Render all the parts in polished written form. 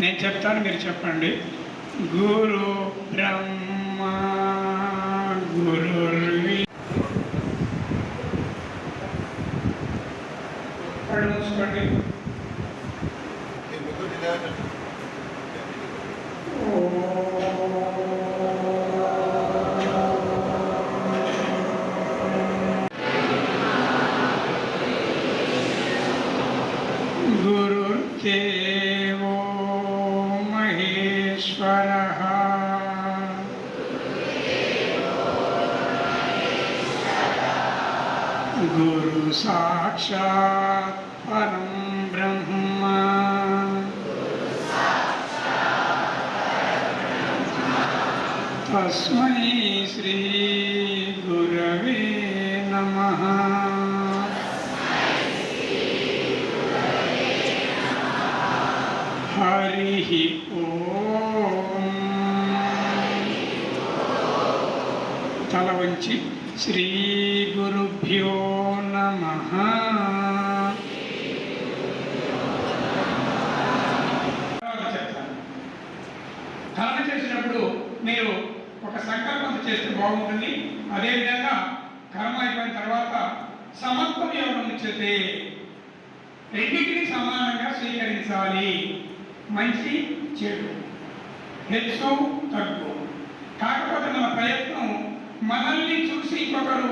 నేను చెప్తాను, మీరు చెప్పండి. గురు బ్రహ్మ గురుర్వి. కళ్ళు మూసుకోండి. గురుర్దేవో మహేశ్వరః గురు సాక్షాత్ పరం బ్రహ్మ తస్మై శ్రీ గురవే నమః. హరి ఓం. తల వంచి శ్రీ గురుభ్యో నమః. ధారణ చేసినప్పుడు మీరు ఒక సంకల్పం చేస్తే బాగుంటుంది. అదేవిధంగా కర్మ అయిపోయిన తర్వాత సమత్వం యోగం చేస్తే రెండింటిని సమానంగా స్వీకరించాలి. మంచి చెడు, హెచ్చు తగ్గు. కాకపోతే మన ప్రయత్నం మనల్ని చూసి ఇంకొకరు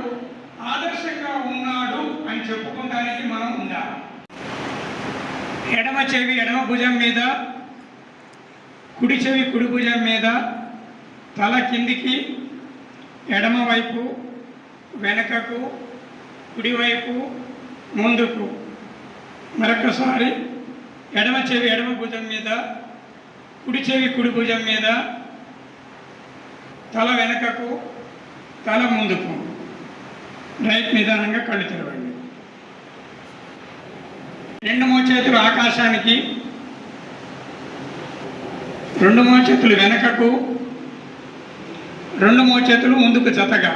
ఆదర్శంగా ఉన్నాడు అని చెప్పుకోవడానికి మనం ఉండాలి. ఎడమ చెవి ఎడమ భుజం మీద, కుడి చెవి కుడి భుజం మీద, తల కిందికి, ఎడమ వైపు వెనకకు, కుడివైపు ముందుకు. మరొకసారి ఎడమ చెవి ఎడమ భుజం మీద, కుడి చెవి కుడి భుజం మీద, తల వెనకకు, తల ముందుకు. రైట్. నిదానంగా కళ్ళు తెరవండి. రెండు మోచేతులు ఆకాశానికి, రెండు మోచేతులు వెనకకు, రెండు మోచేతులు ముందుకు జతగా.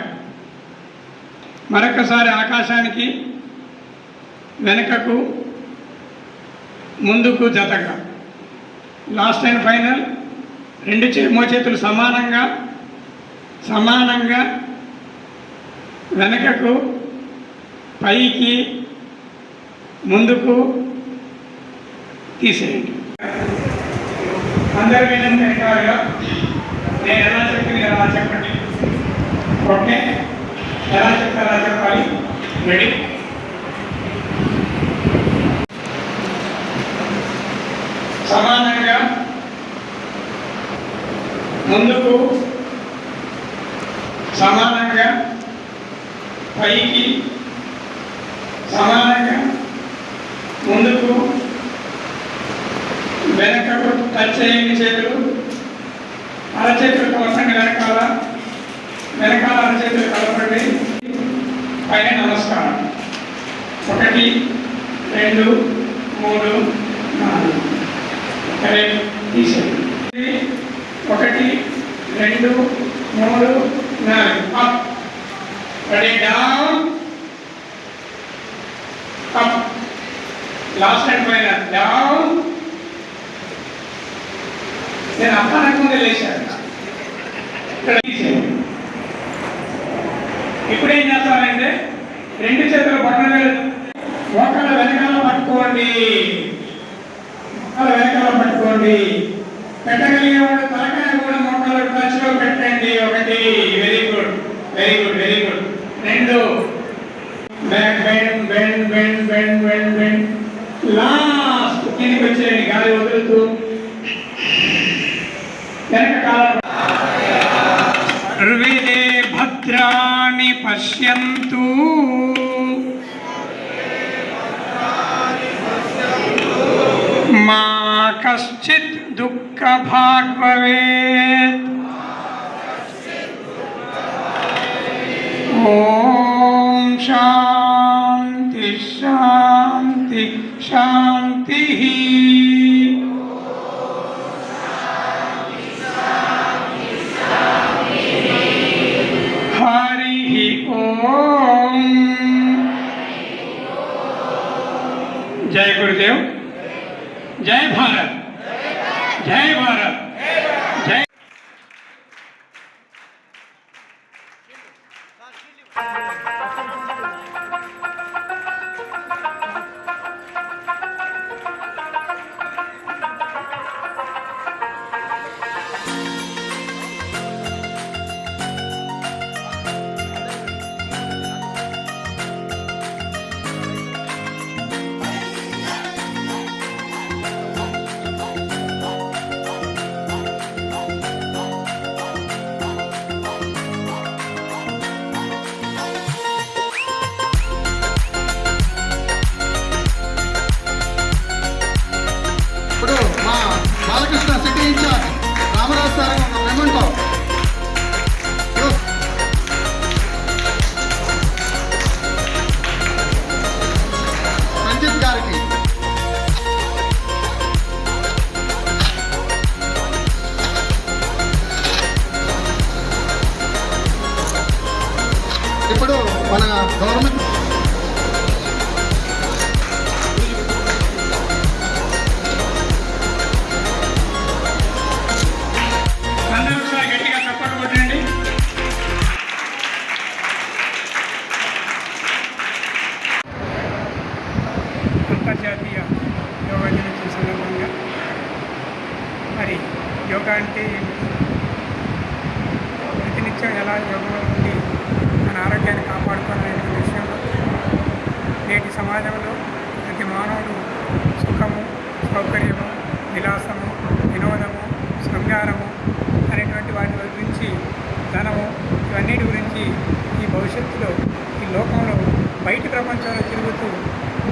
మరొకసారి ఆకాశానికి, వెనకకు, ముందుకు జతగా. Last and final. రెండు మోచేతులు సమానంగా వెనకకు, పైకి, ముందుకు తీసేయండి. అందరి విధంగా నేను ఎలా చెప్పి మీరు ఎలా చెప్పండి. ఓకే? ఎలా చెప్తే ఎలా చెప్పాలి. రెడీ? సమానంగా ముందుకు, సమానంగా పైకి, సమానంగా ముందుకు, వెనకకు. టచ్ చేయండి చేతులు. అరచేతులు కలపండి. వెనకాల అరచేతులు కలపండి. పైన నమస్కారం. 1 2 3 4. కరెక్ట్. తీసేయండి. 1 2 3 4. Up. Ready. Down, up. Last and final. Down. నేను అప్పనకుండా లేచాను. ఇక్కడ తీసేయండి. ఇప్పుడు ఏం చేస్తానంటే రెండు చేతులు బట్టల మోకాళ్ళ వెనకాల పట్టుకోండి. వెనకాల పట్టుకోండి. పెట్టగలిగే వాడు తలకాయ కూడా మోకాళ్ళ టచ్లో పెట్టండి. 1. Very good, very good, very good. 2. Back bend, bend, bend, bend, bend, bend. Last కిందికి వచ్చేయండి. గాలి వదులుతూ వెనక కాలం. సర్వే భద్రాణి పశ్యంతు మా కశ్చిత్ దుఃఖ భాగ్ భవేత్. ఓం శాంతి శాంతి శాంతి. హరి ఓం. जय गुरुदेव, जय भारत, జై భారత్ జై ఇప్పుడు మా Balakrishna city in charge Ramaraju sir ఒక మెమెంటో రంజిత్ గారికి ఇప్పుడు మన గవర్నమెంట్ అందరూ ఒకసారి గట్టిగా చప్పట్లు కొట్టండి. అంతర్జాతీయ యోగా దినోత్సవం సందర్భంగా మరి యోగా అంటే ఏమిటి, ప్రతినిత్యం ఎలా యోగా ఉండి మన ఆరోగ్యాన్ని కాపాడుకోవాలనే విషయంలో నేటి సమాజంలో ప్రతి మానవుడు సుఖము, సౌకర్యము, విలాసము, వినోదము, శృంగారము అనేటువంటి వాటి గురించి, ధనము, ఇవన్నిటి గురించి ఈ భవిష్యత్తులో ఈ లోకంలో బయటి ప్రపంచంలో తిరుగుతూ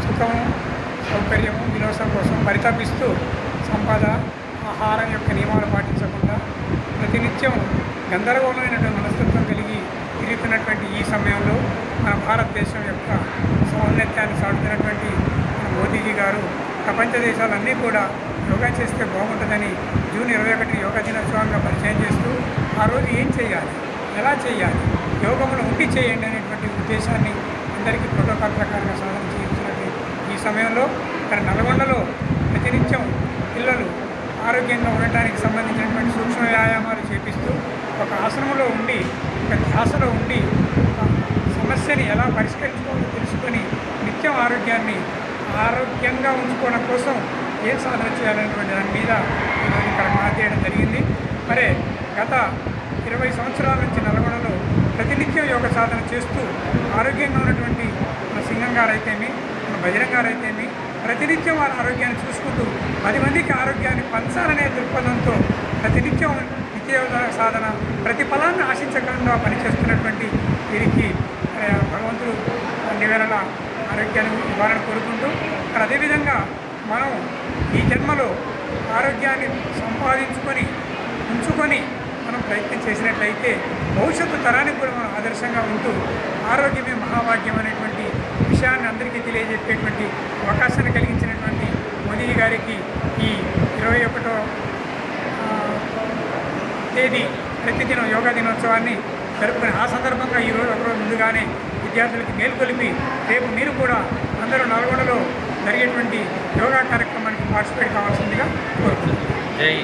సుఖము, సౌకర్యము, వినోదం కోసం పరితపిస్తూ సంపద, ఆహారం యొక్క నియమాలు పాటించకుండా ప్రతినిత్యం గందరగోళమైనటువంటి మనస్తత్వం కలిగి తిరుగుతున్నటువంటి ఈ సమయంలో మన భారతదేశం యొక్క సౌన్నత్యాన్ని సాడుతున్నటువంటి మన మోదీజీ గారు ప్రపంచ దేశాలన్నీ కూడా యోగా చేస్తే బాగుంటుందని జూన్ 21 యోగా దినోత్సవంగా పరిచయం చేస్తూ ఆ రోజు ఏం చేయాలి, ఎలా చేయాలి, యోగమును ఉండి చేయండి అనేటువంటి ఉద్దేశాన్ని అందరికీ ప్రోటోకాల్ ప్రకారంగా సాధన చేస్తున్నట్టు ఈ సమయంలో ఇక్కడ నల్గొండలో ప్రతినిత్యం పిల్లలు ఆరోగ్యంగా ఉండటానికి సంబంధించినటువంటి సూక్ష్మ వ్యాయామాలు చేపిస్తూ ఒక ఆసనంలో ఉండి, ఒక ధ్యాసలో ఉండి సమస్యని ఎలా పరిష్కరించుకోవాలో తెలుసుకొని నిత్యం ఆరోగ్యంగా ఉంచుకోవడం కోసం ఏం సాధన చేయాలనేటువంటి దాని మీద ఈరోజు ఇక్కడ మాట్లాడడం జరిగింది. మరి గత 20 సంవత్సరాల నుంచి నల్గొండలో ప్రతినిత్యం యోగ సాధన చేస్తూ ఆరోగ్యంగా ఉన్నటువంటి మన సింగం గారైతేమి, మన బజరంగ్ గారైతేమి ప్రతినిత్యం వారి ఆరోగ్యాన్ని చూసుకుంటూ 10 మందికి ఆరోగ్యాన్ని పంచాలనే దృక్పథంతో ప్రతినిత్యం నిత్య సాధన ప్రతిఫలాన్ని ఆశించకుండా పనిచేస్తున్నటువంటి వీరికి భగవంతుడు అన్ని వేళలా ఆరోగ్యాన్ని ఇవ్వాలని కోరుకుంటూ, మరి అదేవిధంగా మనం ఈ జన్మలో ఆరోగ్యాన్ని ఉంచుకొని మనం ప్రయత్నం చేసినట్లయితే భవిష్యత్తు తరానికి కూడా మనం ఆదర్శంగా ఉంటూ ఆరోగ్యమే మహాభాగ్యం అనేటువంటి విషయాన్ని అందరికీ తెలియజెప్పేటువంటి అవకాశాన్ని కలిగించినటువంటి మోదీ గారికి ఈ 21వ తేదీ ప్రతిదినం యోగా దినోత్సవాన్ని జరుపుకుని ఆ సందర్భంగా ఈరోజు ఒకరోజు ముందుగానే విద్యార్థులకి మేల్కొలిపి రేపు మీరు కూడా అందరూ నల్గొండలో జరిగేటువంటి యోగా కార్యక్రమానికి పార్టిసిపేట్ కావాల్సిందిగా కోరుతున్నాను. జై